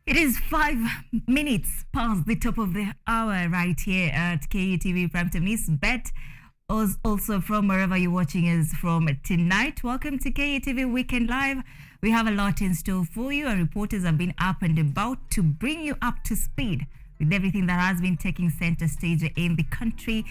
It is 5 minutes past the top of the hour right here at KUTV Primetime News. Bet also from wherever you're watching us from tonight. Welcome to KUTV Weekend Live. We have a lot in store for you. Our reporters have been up and about to bring you up to speed with everything that has been taking center stage in the country,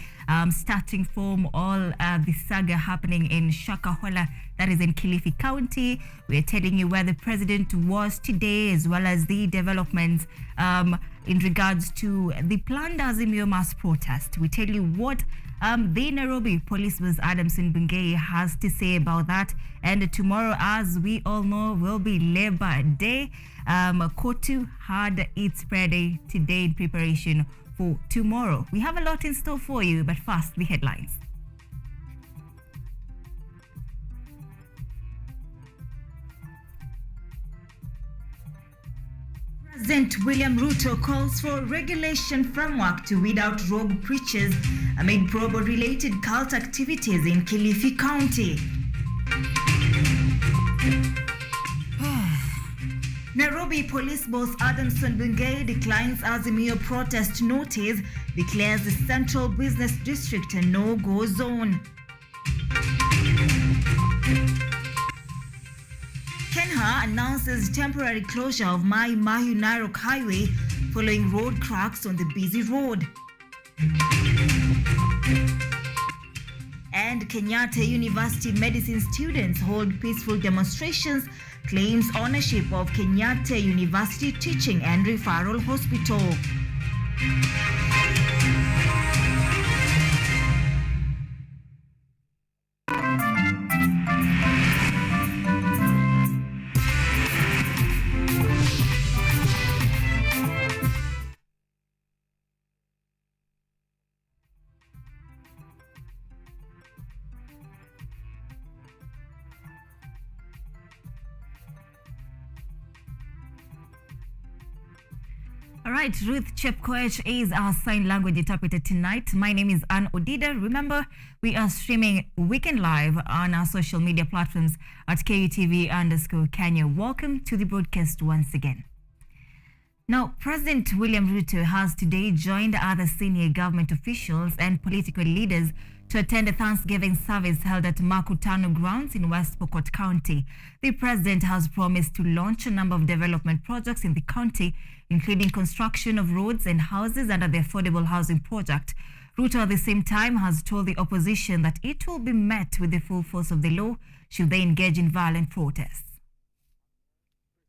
starting from all the saga happening in Shakahola, that is in Kilifi County. We're telling you where the president was today, as well as the developments in regards to the planned Azimio mass protest. We tell you what the Nairobi Police Boss Adamson Bungei has to say about that. And tomorrow, as we all know, will be Labor Day. Kotu had its prayer day today in preparation for tomorrow. We have a lot in store for you, but first, the headlines. President William Ruto calls for regulation framework to weed out rogue preachers amid probe-related cult activities in Kilifi County. Nairobi Police Boss Adamson Bungei declines Azimio protest notice, declares the Central Business District a no-go zone. Kenya announces temporary closure of Mai Mahiu Narok Highway following road cracks on the busy road. And Kenyatta University medicine students hold peaceful demonstrations, claims ownership of Kenyatta University Teaching and Referral Hospital. All right, Ruth CHEPKOECH is our sign language interpreter tonight. My name is ODIDA. Remember, we are streaming Weekend Live on our social media platforms at KUTV_Kenya. Welcome to the broadcast once again. Now, President William Ruto has today joined other senior government officials and political leaders to attend a Thanksgiving service held at Makutano grounds in West Pokot County. The president has promised to launch a number of development projects in the county, including construction of roads and houses under the Affordable Housing Project. Ruto at the same time has told the opposition that it will be met with the full force of the law should they engage in violent protests.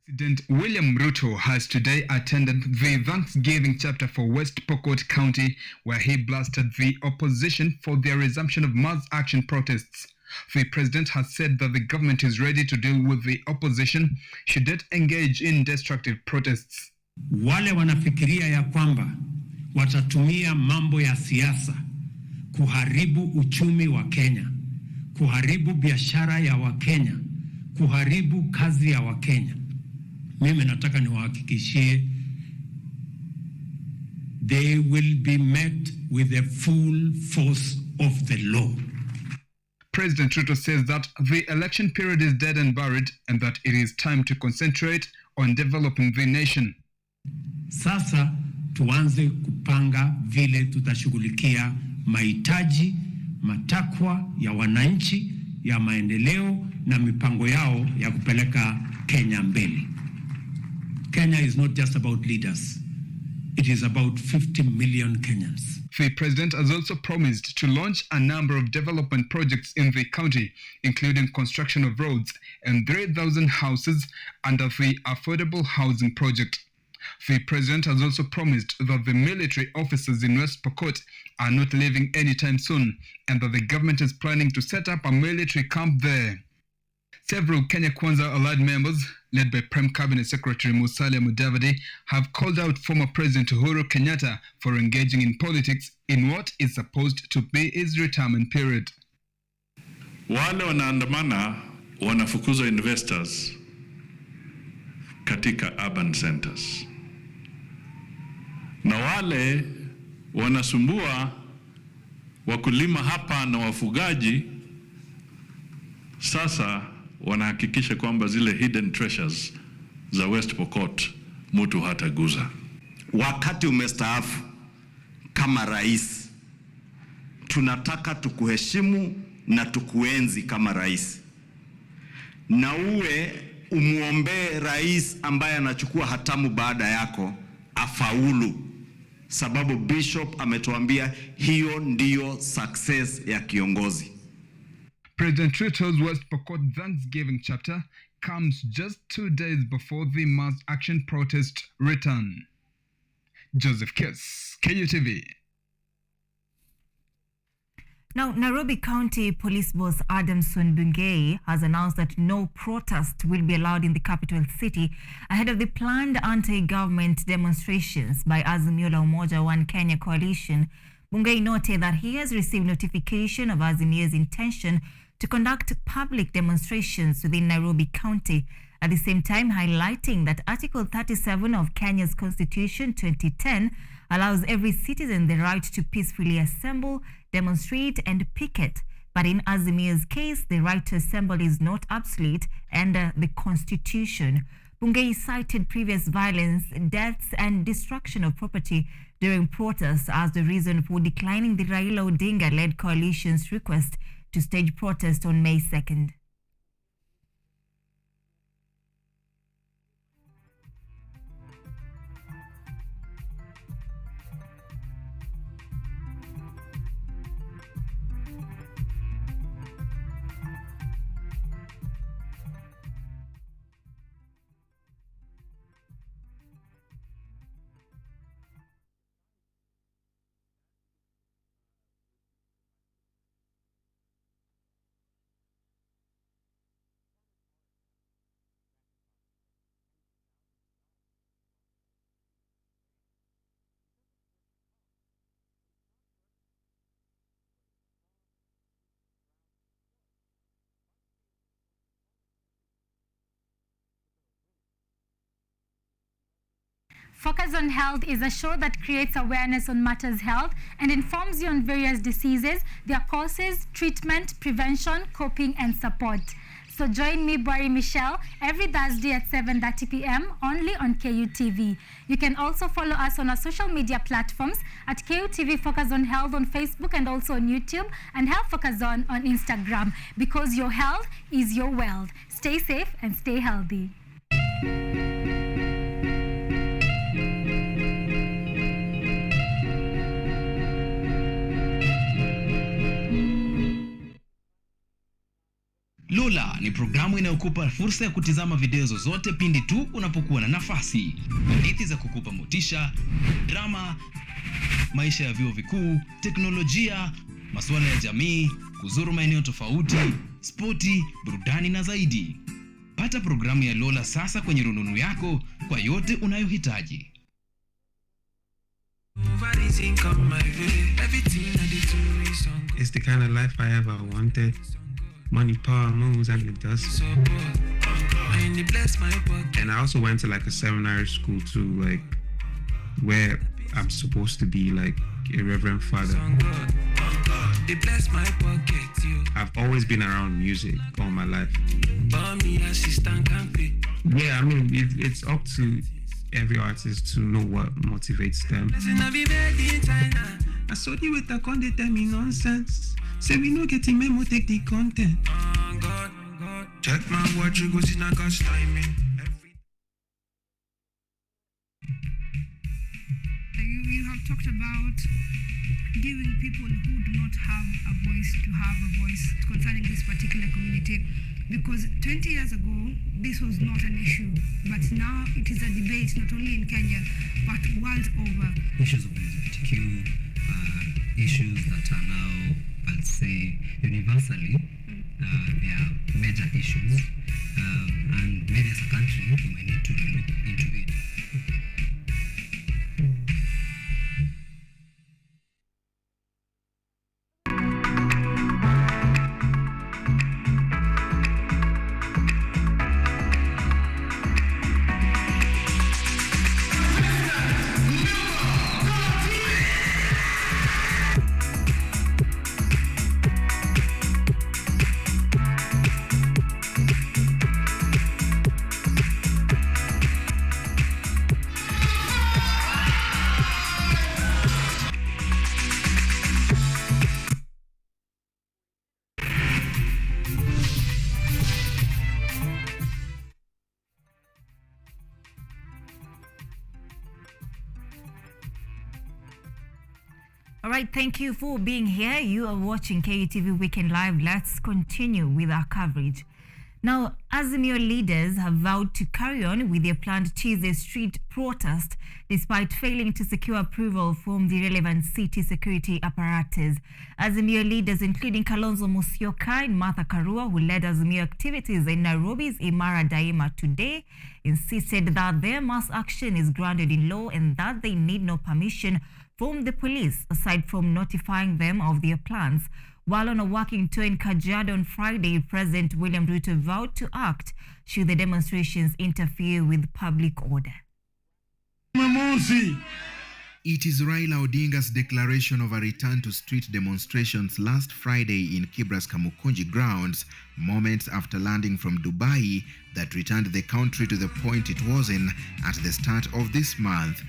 President William Ruto has today attended the Thanksgiving chapter for West Pokot County, where he blasted the opposition for their resumption of mass action protests. The president has said that the government is ready to deal with the opposition should it engage in destructive protests. Wale wanafikiria ya kwamba watatumia mambo ya siasa kuharibu uchumi wa Kenya, kuharibu biashara ya Wakenya, kuharibu kazi ya Wakenya. Mimi nataka niwahakikishie they will be met with the full force of the law. President Ruto says that the election period is dead and buried and that it is time to concentrate on developing the nation. Sasa tuanze kupanga vile tutashughulikia mahitaji, matakwa ya wananchi, ya maendeleo na mipango yao ya kupeleka Kenya mbele. Kenya is not just about leaders. It is about 50 million Kenyans. The president has also promised to launch a number of development projects in the county, including construction of roads and 3,000 houses under the Affordable Housing Project. The president has also promised that the military officers in West Pokot are not leaving anytime soon and that the government is planning to set up a military camp there. Several Kenya Kwanza allied members, led by Prime Cabinet Secretary Musalia Mudavadi, have called out former President Uhuru Kenyatta for engaging in politics in what is supposed to be his retirement period. Wale wanaandamana wanafukuza investors katika urban centers. Na wale wanasumbua wakulima hapa na wafugaji sasa wanahakikisha kwamba zile hidden treasures za West Pokot mtu hataguza. Wakati umestaafu kama rais, tunataka tukuheshimu na tukuenzi kama rais, na umuombee rais ambaye anachukua hatamu baada yako afaulu, sababu Bishop ametuambia hiyo ndiyo success ya kiongozi. President Ruto's West Pokot Thanksgiving chapter comes just 2 days before the mass action protest return. Joseph Kiss, KUTV. Now, Nairobi County Police Boss Adamson Bungei has announced that no protest will be allowed in the capital city ahead of the planned anti-government demonstrations by Azimio la Umoja One Kenya coalition. Bungei noted that he has received notification of Azimio's intention to conduct public demonstrations within Nairobi County, at the same time highlighting that Article 37 of Kenya's Constitution 2010 allows every citizen the right to peacefully assemble, demonstrate and picket. But in Azimio's case, the right to assemble is not absolute under the Constitution. Bungei cited previous violence, deaths and destruction of property during protests as the reason for declining the Raila Odinga-led coalition's request to stage protest on May 2nd. Focus on Health is a show that creates awareness on matters health and informs you on various diseases, their causes, treatment, prevention, coping, and support. So join me, Boari Michelle, every Thursday at 7:30 p.m. only on KUTV. You can also follow us on our social media platforms at KUTV Focus on Health on Facebook and also on YouTube, and Health Focus on Instagram, because your health is your wealth. Stay safe and stay healthy. Lola ni programu inayokupa fursa ya kutizama video zozote pindi tu unapokuwa na nafasi. Hadithi za kukupa motisha, drama, maisha ya vyuo vikuu, teknolojia, masuala ya jamii, kuzuru maeneo tofauti, spoti, burudani na zaidi. Pata programu ya Lola sasa kwenye rununu yako kwa yote unayohitaji. It's the kind of life I ever wanted. Money, power, moves, and it does. And I also went to like a seminary school too, like where I'm supposed to be like a reverend father. I've always been around music all my life. Yeah, I mean, it's up to every artist to know what motivates them. I saw you with the content, tell me nonsense. Say we no getting memo, take the content. God. Check my watch, you go see na God's timing. You have talked about giving people who do not have a voice to have a voice concerning this particular community, because 20 years ago this was not an issue, but now it is a debate not only in Kenya but world over. Issues of LGBTQ, issues that are now, I'll say, universally, they are major issues, and maybe as a country we may need to look into it. All right, thank you for being here. You are watching KUTV Weekend Live. Let's continue with our coverage. Now, Azimio leaders have vowed to carry on with their planned Tuesday street protest despite failing to secure approval from the relevant city security apparatus. Azimio leaders, including Kalonzo Musyoka and Martha Karua, who led Azimio activities in Nairobi's Imara Daima today, insisted that their mass action is grounded in law and that they need no permission from the police aside from notifying them of their plans. While on a walking tour in Kajiado on Friday, President William Ruto vowed to act should the demonstrations interfere with public order. It is Raila Odinga's declaration of a return to street demonstrations last Friday in Kibra's Kamukunji grounds, moments after landing from Dubai, that returned the country to the point it was in at the start of this month.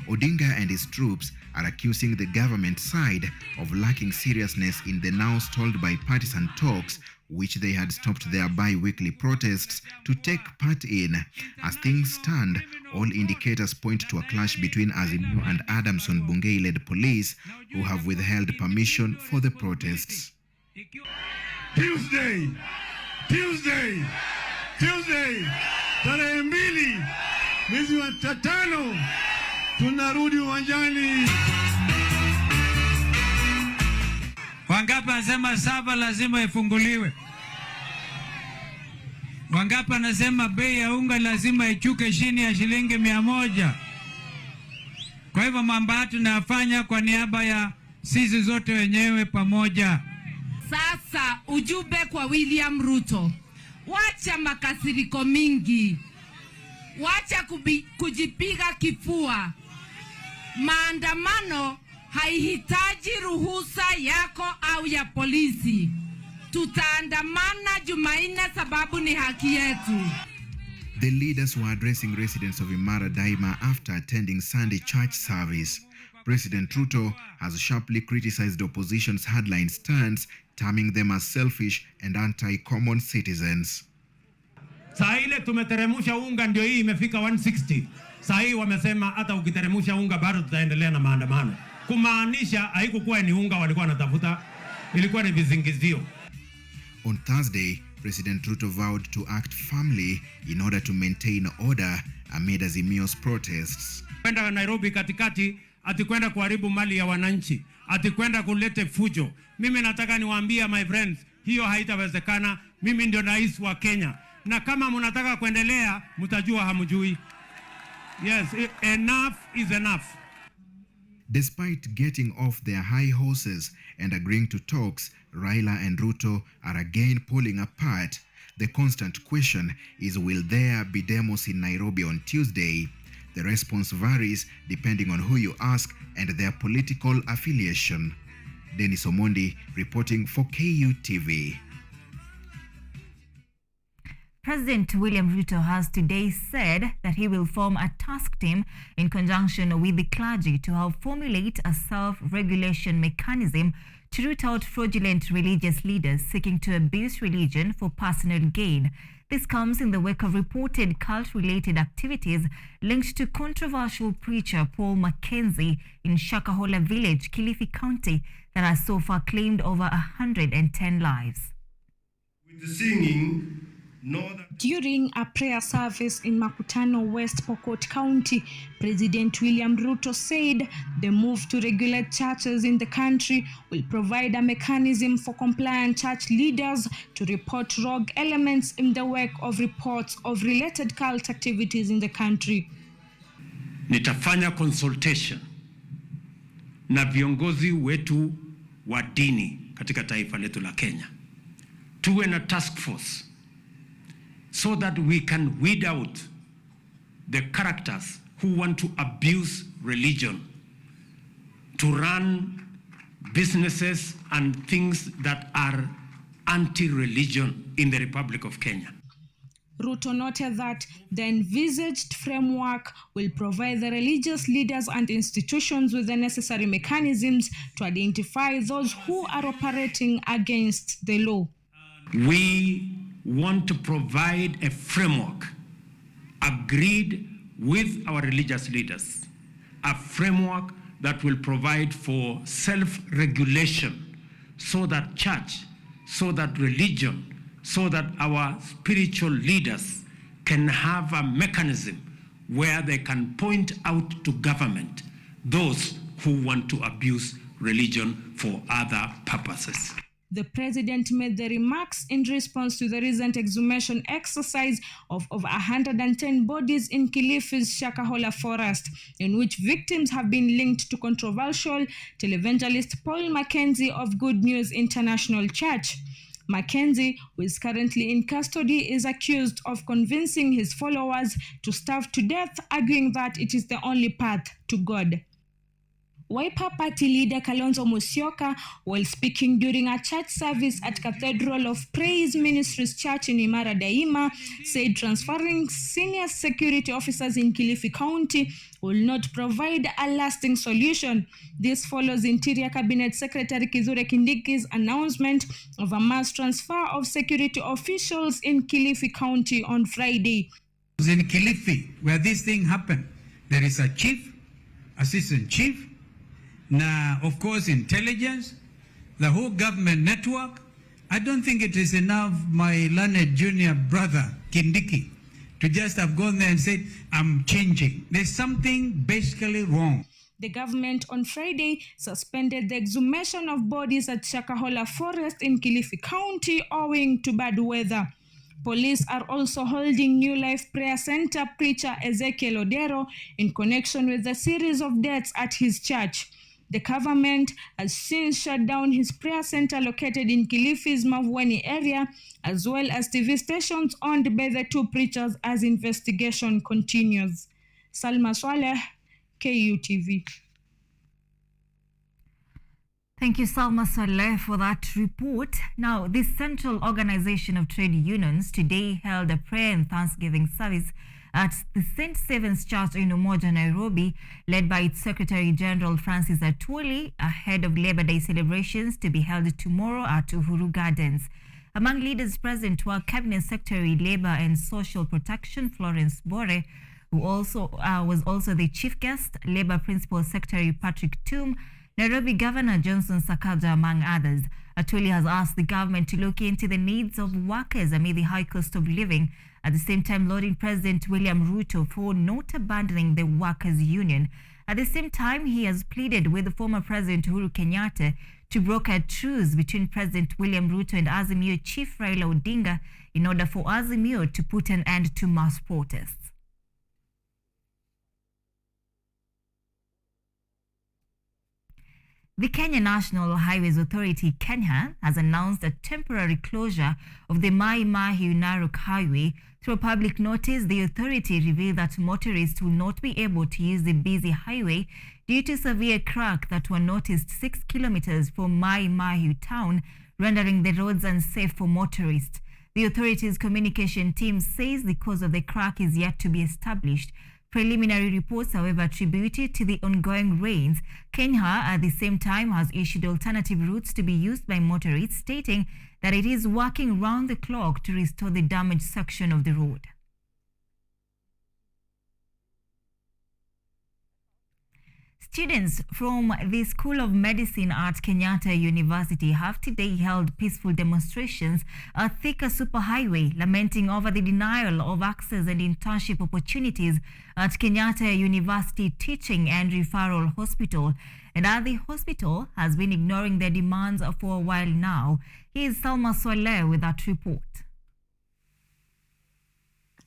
Odinga and his troops are accusing the government side of lacking seriousness in the now stalled bipartisan talks, which they had stopped their bi-weekly protests to take part in. As things stand, all indicators point to a clash between Azimio and Adamson Bungei-led police, who have withheld permission for the protests. Tuesday, tarehe 2 mwezi wa 5 tunarudi uwanjani. Wangapi anasema 7 lazima ifunguliwe? Wangapi anasema bei ya unga lazima ichuke chini ya shilingi 100? Kwa hivyo mambo haya tunafanya kwa niaba ya sisi zote wenyewe pamoja. Sasa ujumbe kwa William Ruto. Wacha makasiriko mingi. Wacha kujipiga kifua. Maandamano haihitaji ruhusa yako au ya polisi. Tutaandamana Jumanne sababu ni haki yetu. The leaders were addressing residents of Imara Daima after attending Sunday church service. President Ruto has sharply criticized opposition's hardline stance, terming them as selfish and anti-common citizens. Saa ile tumeteremusha unga ndio hii imefika 160. Saa hii wamesema hata ukiteremusha unga bado tutaendelea na maandamano. Kumaanisha haikukuwa ni unga walikuwa wanatafuta, ilikuwa ni vizingizio. On Thursday, President Ruto vowed to act firmly in order to maintain order amid Azimio's protests. Kwenda Nairobi katikati, atikwenda kuharibu mali ya wananchi, atikwenda kulete fujo. Mimi nataka niwaambie my friends, hiyo haitawezekana. Mimi ndio rais wa Kenya. Na kama mnataka kuendelea, mtajua hamjui. Yes, enough is enough. Despite getting off their high horses and agreeing to talks, Raila and Ruto are again pulling apart. The constant question is, will there be demos in Nairobi on Tuesday? The response varies depending on who you ask and their political affiliation. Dennis Omondi reporting for KUTV. President William Ruto has today said that he will form a task team in conjunction with the clergy to help formulate a self-regulation mechanism to root out fraudulent religious leaders seeking to abuse religion for personal gain. This comes in the wake of reported cult-related activities linked to controversial preacher Paul Mackenzie in Shakahola village, Kilifi County, that has so far claimed over 110 lives. With the singing, during a prayer service in Makutano, West Pokot County, President William Ruto said the move to regulate churches in the country will provide a mechanism for compliant church leaders to report rogue elements in the wake of reports of related cult activities in the country. Nitafanya consultation na viongozi wetu wa dini katika taifa letu la Kenya. Tuwe na task force so that we can weed out the characters who want to abuse religion, to run businesses and things that are anti-religion in the Republic of Kenya. Ruto noted that the envisaged framework will provide the religious leaders and institutions with the necessary mechanisms to identify those who are operating against the law. We want to provide a framework agreed with our religious leaders, a framework that will provide for self-regulation so that church, so that religion, so that our spiritual leaders can have a mechanism where they can point out to government those who want to abuse religion for other purposes. The president made the remarks in response to the recent exhumation exercise of over 110 bodies in Kilifi's Shakahola forest, in which victims have been linked to controversial televangelist Paul Mackenzie of Good News International Church. Mackenzie, who is currently in custody, is accused of convincing his followers to starve to death, arguing that it is the only path to God. Wiper Party leader Kalonzo Musyoka, while speaking during a church service at Cathedral of Praise Ministries Church in Imara Daima, said transferring senior security officers in Kilifi County will not provide a lasting solution. This follows Interior Cabinet Secretary Kithure Kindiki's announcement of a mass transfer of security officials in Kilifi County on Friday. In Kilifi, where this thing happened, there is a chief, assistant chief, now, of course, intelligence, the whole government network. I don't think it is enough, my learned junior brother, Kindiki, to just have gone there and said, I'm changing. There's something basically wrong. The government on Friday suspended the exhumation of bodies at Shakahola Forest in Kilifi County owing to bad weather. Police are also holding New Life Prayer Center preacher Ezekiel Odero in connection with the series of deaths at his church. The government has since shut down his prayer center located in Kilifi's Mavueni area, as well as TV stations owned by the two preachers as investigation continues. Salma Swaleh, KUTV. Thank you, Salma Saleh, for that report. Now, the Central Organization of Trade Unions today held a prayer and thanksgiving service at the St. Stephen's Church in Umoja, Nairobi, led by its Secretary General Francis Atwoli, ahead of Labor Day celebrations to be held tomorrow at Uhuru Gardens. Among leaders present were Cabinet Secretary Labor and Social Protection Florence Bore, who also was also the chief guest, Labor Principal Secretary Patrick Toom, Nairobi Governor Johnson Sakaja, among others. Atwoli has asked the government to look into the needs of workers amid the high cost of living, at the same time lauding President William Ruto for not abandoning the workers' union. At the same time, he has pleaded with the former President Uhuru Kenyatta to broker a truce between President William Ruto and Azimio Chief Raila Odinga in order for Azimio to put an end to mass protests. The Kenya National Highways Authority, Kenya, has announced a temporary closure of the Mai Mahiu Narok Highway. Through a public notice, the authority revealed that motorists will not be able to use the busy highway due to severe cracks that were noticed 6 kilometers from Mai Mahiu town, rendering the roads unsafe for motorists. The authority's communication team says the cause of the crack is yet to be established. Preliminary reports, however, attributed to the ongoing rains. Kenya, at the same time, has issued alternative routes to be used by motorists, stating that it is working round the clock to restore the damaged section of the road. Students from the School of Medicine at Kenyatta University have today held peaceful demonstrations at Thika Superhighway, lamenting over the denial of access and internship opportunities at Kenyatta University Teaching and Referral Hospital, and that the hospital has been ignoring their demands for a while now. Here's Salma Swaleh with that report.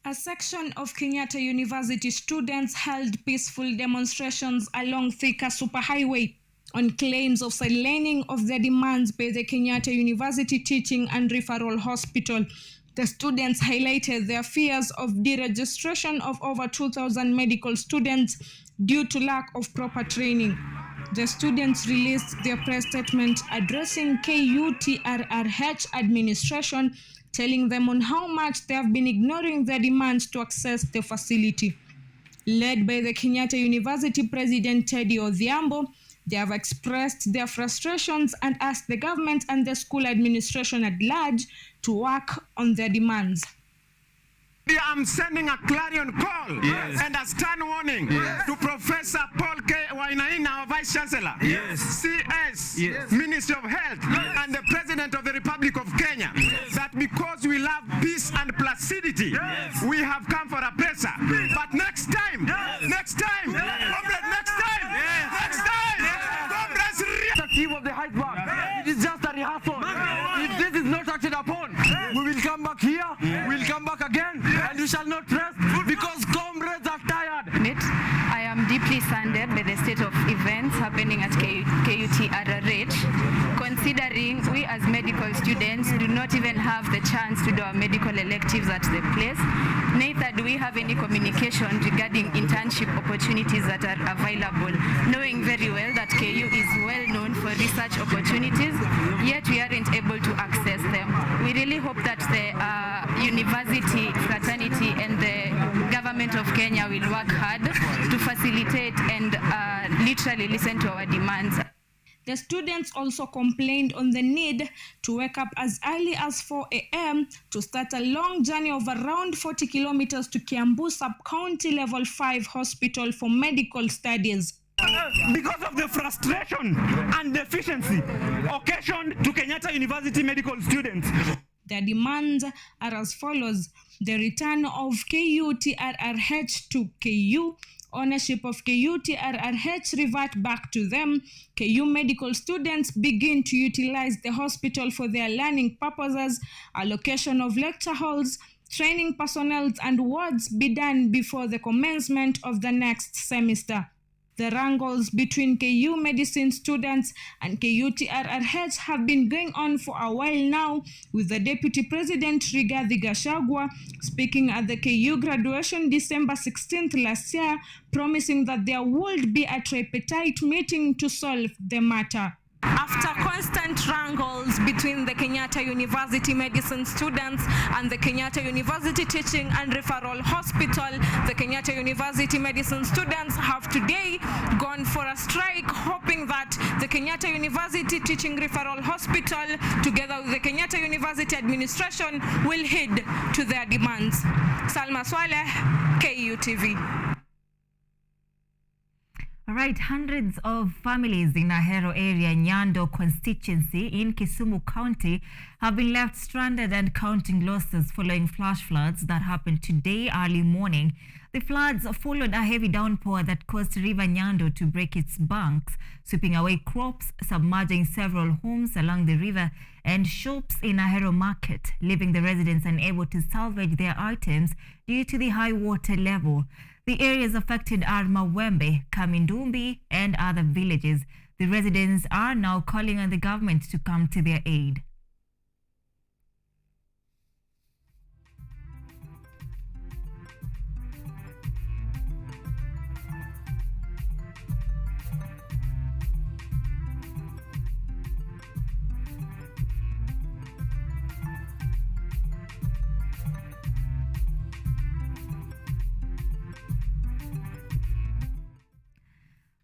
A section of Kenyatta University students held peaceful demonstrations along Thika Superhighway on claims of sidelining of their demands by the Kenyatta University Teaching and Referral Hospital. The students highlighted their fears of deregistration of over 2,000 medical students due to lack of proper training. The students released their press statement addressing KUTRRH administration, telling them on how much they have been ignoring their demands to access the facility. Led by the Kenyatta University President Teddy Odhiambo, they have expressed their frustrations and asked the government and the school administration at large to work on their demands. I'm sending a clarion call and a stern warning to Professor Paul K. Wainaina, our Vice Chancellor, CS, Ministry of Health, and the President of the Republic of Kenya, that because we love peace and placidity, we have come for a presser. But next time, of the iceberg. It is just a rehearsal. If this is not acted upon, we will come back here, we'll come back again, and we shall not rest because comrades are tired. I am deeply saddened by the state of events happening at KUT RRH, considering we as medical students do not even have the chance to do our medical electives at the place. Neither do we have any communication regarding internship opportunities that are available, knowing very well that KU is well known for research opportunities, yet we aren't able to access them. We really hope that the university fraternity and the government of Kenya will work hard to facilitate and literally listen to our demands. The students also complained on the need to wake up as early as 4 a.m. to start a long journey of around 40 kilometers to Kiambu Sub-County Level 5 Hospital for medical studies. Because of the frustration and deficiency occasioned to Kenyatta University medical students. Their demands are as follows: the return of KUTRRH to KU, ownership of KUTRRH revert back to them, KU medical students begin to utilize the hospital for their learning purposes, allocation of lecture halls, training personnel and wards be done before the commencement of the next semester. The wrangles between KU medicine students and KUTRRH have been going on for a while now, with the Deputy President Rigathi Gachagua speaking at the KU graduation December 16th last year, promising that there would be a tripartite meeting to solve the matter. After constant wrangles between the Kenyatta University medicine students and the Kenyatta University Teaching and Referral Hospital, the Kenyatta University medicine students have today gone for a strike, hoping that the Kenyatta University Teaching Referral Hospital, together with the Kenyatta University administration, will heed to their demands. Salma Swaleh, KUTV. All right, hundreds of families in Ahero area, Nyando constituency in Kisumu County have been left stranded and counting losses following flash floods that happened today early morning. The floods followed a heavy downpour that caused River Nyando to break its banks, sweeping away crops, submerging several homes along the river and shops in Ahero Market, leaving the residents unable to salvage their items due to the high water level. The areas affected are Mawembe, Kamindumbi, and other villages. The residents are now calling on the government to come to their aid.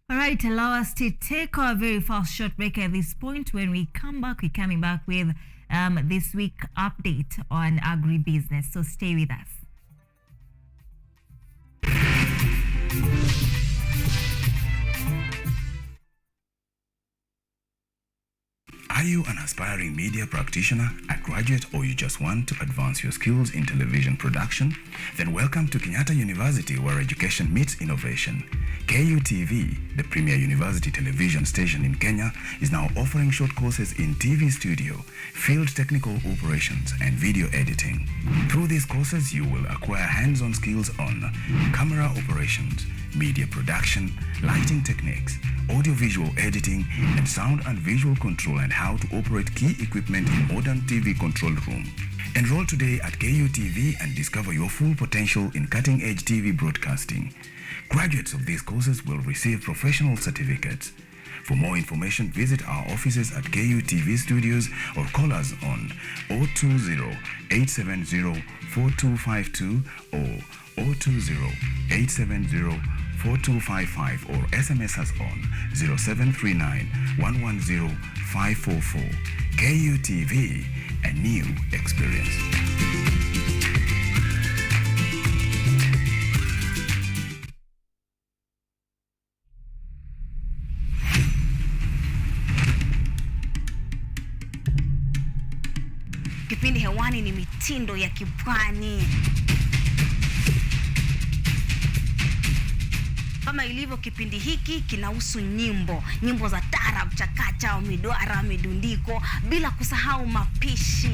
All right, allow us to take our very fast short break at this point. When we come back, we're coming back with this week update on agribusiness. So stay with us. Are you an aspiring media practitioner, a graduate, or you just want to advance your skills in television production? Then welcome to Kenyatta University, where education meets innovation. KUTV, the premier university television station in Kenya, is now offering short courses in TV studio, field technical operations, and video editing. Through these courses, you will acquire hands-on skills on camera operations, media production, lighting techniques, audiovisual editing, and sound and visual control, and how to operate key equipment in modern TV control room. Enroll today at KUTV and discover your full potential in cutting-edge TV broadcasting. Graduates of these courses will receive professional certificates. For more information, visit our offices at KUTV Studios or call us on 020-870-4252 or 020-870-4255 or SMS us on 0739-110-544. KUTV, a new experience. Kipindi hewani ni mitindo ya kipwani. Kama ilivyo kipindi hiki kinahusu nyimbo za tarab, chakacha, midwara, midundiko, bila kusahau mapishi.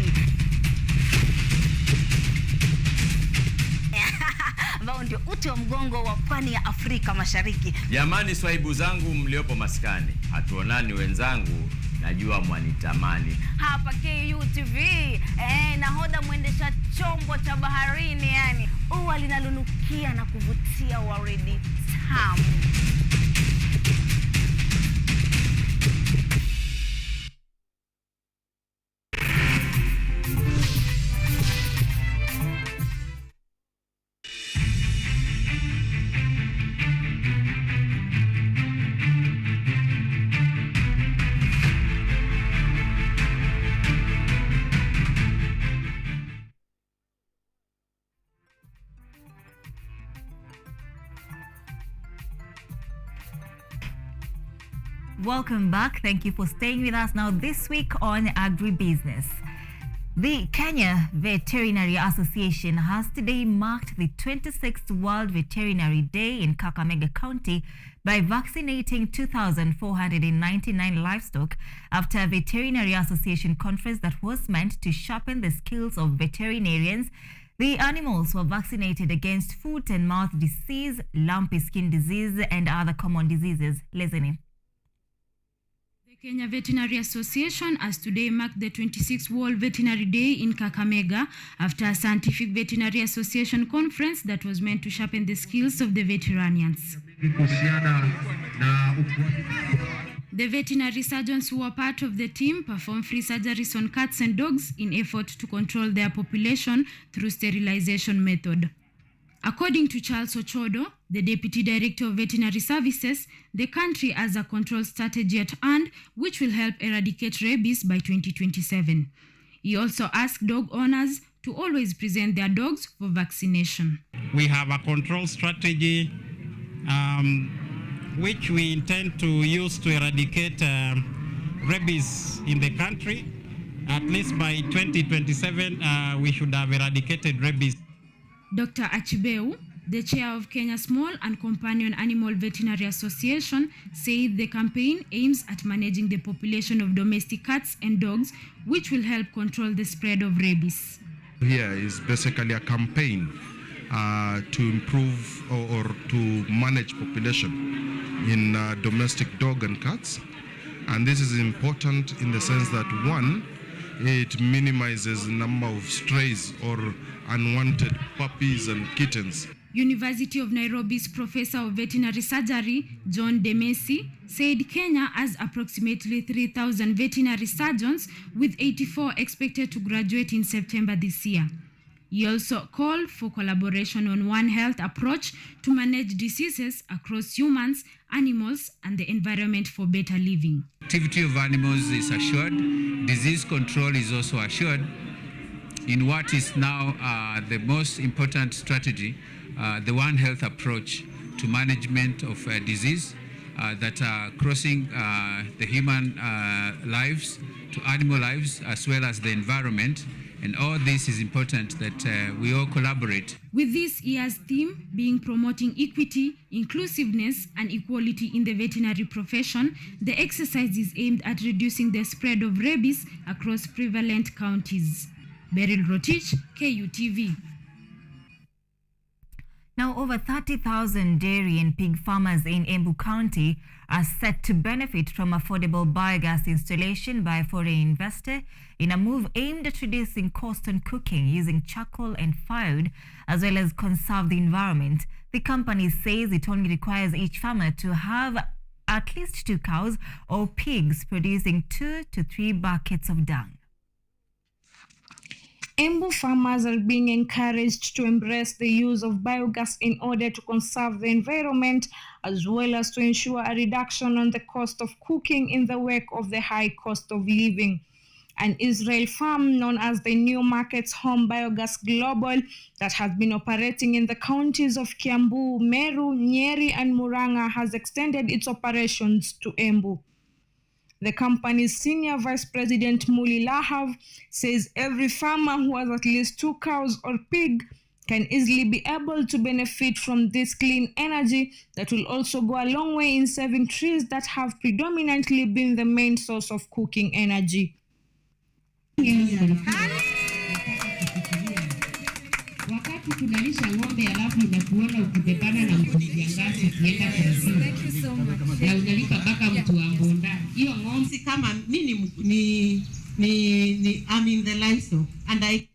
Ambao ndio uti wa mgongo wa pwani ya Afrika Mashariki. Jamani swaibu zangu mliopo maskani, hatuonani wenzangu, najua mwanitamani. Hapa KUTV, nahodha mwendesha chombo cha baharini, yani ua linalunukia na kuvutia waridi tamu. Welcome back. Thank you for staying with us. Now, this week on Agribusiness, the Kenya Veterinary Association has today marked the 26th World Veterinary Day in Kakamega County by vaccinating 2,499 livestock after a Veterinary Association conference that was meant to sharpen the skills of veterinarians. The animals were vaccinated against foot and mouth disease, lumpy skin disease, and other common diseases. Listen in. Kenya Veterinary Association has today marked the 26th World Veterinary Day in Kakamega after a scientific veterinary association conference that was meant to sharpen the skills of the veterinarians. The veterinary surgeons who were part of the team performed free surgeries on cats and dogs in effort to control their population through sterilization method. According to Charles Ochodo, the Deputy Director of Veterinary Services, the country has a control strategy at hand which will help eradicate rabies by 2027. He also asked dog owners to always present their dogs for vaccination. We have a control strategy which we intend to use to eradicate rabies in the country. At least by 2027, we should have eradicated rabies. Dr. Achibeu, the chair of Kenya Small and Companion Animal Veterinary Association, said the campaign aims at managing the population of domestic cats and dogs, which will help control the spread of rabies. Here is basically a campaign to improve or to manage population in domestic dog and cats. And this is important in the sense that, one, it minimizes the number of strays or unwanted puppies and kittens. University of Nairobi's Professor of Veterinary Surgery, John Demesi, said Kenya has approximately 3,000 veterinary surgeons, with 84 expected to graduate in September this year. He also called for collaboration on One Health approach to manage diseases across humans, animals, and the environment for better living. Activity of animals is assured. Disease control is also assured in what is now the most important strategy, the One Health approach to management of disease that are crossing the human lives to animal lives as well as the environment. And all this is important that we all collaborate. With this year's theme being promoting equity, inclusiveness, and equality in the veterinary profession, the exercise is aimed at reducing the spread of rabies across prevalent counties. Beryl Rotich, KUTV. Now, over 30,000 dairy and pig farmers in Embu County are set to benefit from affordable biogas installation by a foreign investor in a move aimed at reducing cost on cooking using charcoal and firewood, as well as conserve the environment. The company says it only requires each farmer to have at least 2 cows or pigs producing 2 to 3 buckets of dung. Embu farmers are being encouraged to embrace the use of biogas in order to conserve the environment, as well as to ensure a reduction on the cost of cooking in the wake of the high cost of living. An Israel farm known as the New Markets Home Biogas Global that has been operating in the counties of Kiambu, Meru, Nyeri, and Murang'a has extended its operations to Embu. The company's senior vice president, Muli Lahav, says every farmer who has at least 2 cows or pig can easily be able to benefit from this clean energy that will also go a long way in saving trees that have predominantly been the main source of cooking energy. Wakati tunalisha ng'ombe alafu inakuona ukibebana na mkujiangazi ukienda kuzimu na unalipa mpaka mtu wa mbonda. Hiyo ng'ombe kama mimi I'm in the livestock and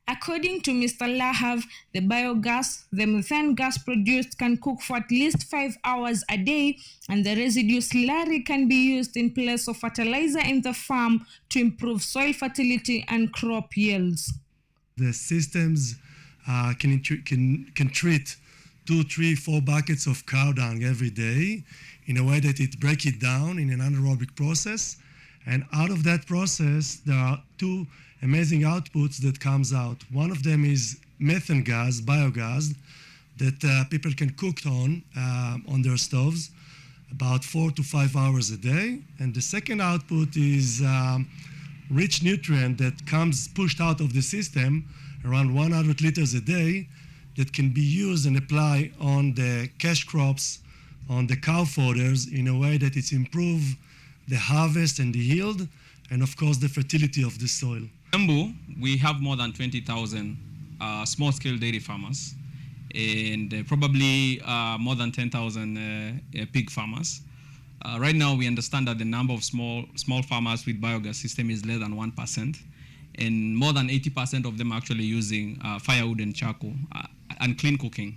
According to Mr. Lahav, the biogas, the methane gas produced can cook for at least 5 hours a day, and the residue slurry can be used in place of fertilizer in the farm to improve soil fertility and crop yields. The systems can treat 2, 3, 4 buckets of cow dung every day in a way that it breaks it down in an anaerobic process. And out of that process, there are 2 amazing outputs that comes out. One of them is methane gas, biogas, that people can cook on their stoves about 4 to 5 hours a day. And the second output is rich nutrient that comes pushed out of the system, around 100 liters a day, that can be used and applied on the cash crops, on the cow fodders, in a way that it's improve the harvest and the yield, and of course the fertility of the soil. Embu, we have more than 20,000 small-scale dairy farmers, and probably more than 10,000 pig farmers. Right now, we understand that the number of small farmers with biogas system is less than 1%, and more than 80% of them are actually using firewood and charcoal and clean cooking.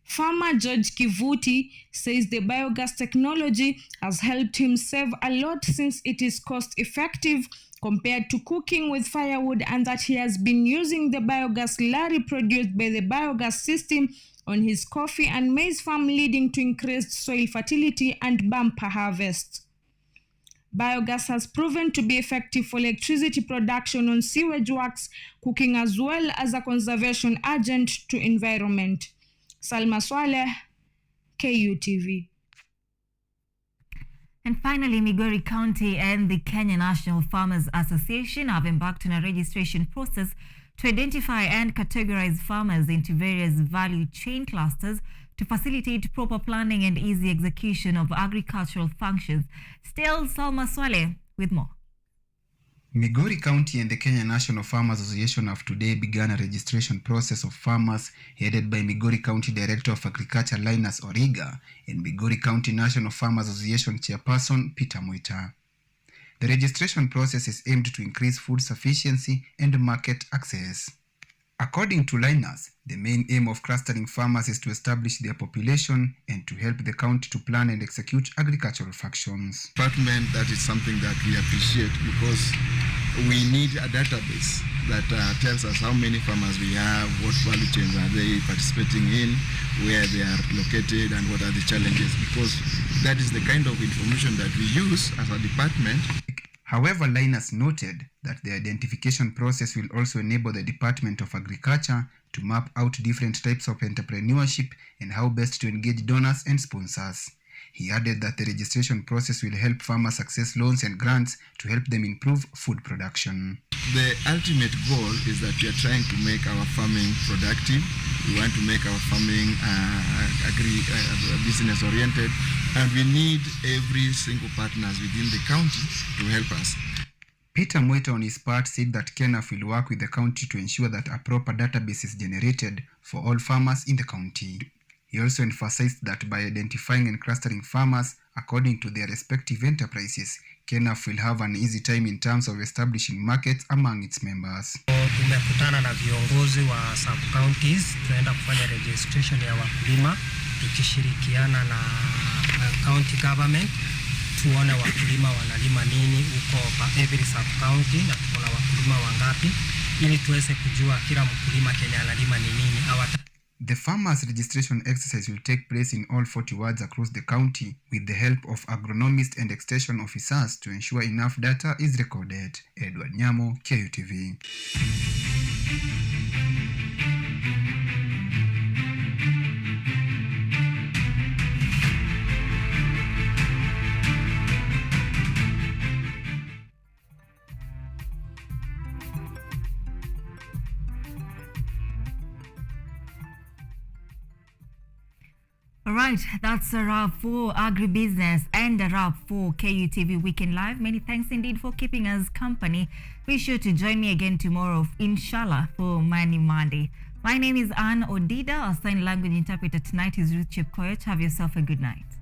Farmer George Kivuti says the biogas technology has helped him save a lot since it is cost-effective compared to cooking with firewood, and that he has been using the biogas slurry produced by the biogas system on his coffee and maize farm, leading to increased soil fertility and bumper harvest. Biogas has proven to be effective for electricity production on sewage works, cooking, as well as a conservation agent to environment. Salma Swaleh, KUTV. And finally, Migori County and the Kenya National Farmers Association have embarked on a registration process to identify and categorize farmers into various value chain clusters to facilitate proper planning and easy execution of agricultural functions. Still, Salma Swaleh with more. Migori County and the Kenya National Farmers Association have today begun a registration process of farmers headed by Migori County Director of Agriculture Linus Origa and Migori County National Farmers Association Chairperson Peter Mwita. The registration process is aimed to increase food sufficiency and market access. According to Linus, the main aim of clustering farmers is to establish their population and to help the county to plan and execute agricultural functions. Department, that is something that we appreciate because we need a database that tells us how many farmers we have, what value chains are they participating in, where they are located, and what are the challenges, because that is the kind of information that we use as a department. However, Linus noted that the identification process will also enable the Department of Agriculture to map out different types of entrepreneurship and how best to engage donors and sponsors. He added that the registration process will help farmers access loans and grants to help them improve food production. The ultimate goal is that we are trying to make our farming productive. We want to make our farming business oriented, and we need every single partners within the county to help us. Peter Mwita on his part said that KENAF will work with the county to ensure that a proper database is generated for all farmers in the county. He also emphasized that by identifying and clustering farmers according to their respective enterprises, KENAF will have an easy time in terms of establishing markets among its members. Tumekutana na viongozi wa sub-counties, tunaenda kufanya registration ya wakulima, tukishirikiana na county government, tuone wakulima wanalima nini uko every sub-county na tuko na wakulima wangapi, ili tuweze kujua kila mkulima Kenya analima ni nini. The farmers registration exercise will take place in all 40 wards across the county with the help of agronomists and extension officers to ensure enough data is recorded. Edward Nyamo, KUTV. All right, that's a wrap for agribusiness and a wrap for KUTV Weekend Live. Many thanks indeed for keeping us company. Be sure to join me again tomorrow, inshallah, for Money Monday. My name is Ann Odida. Our sign language interpreter tonight is Ruth CHEPKOECH. Have yourself a good night.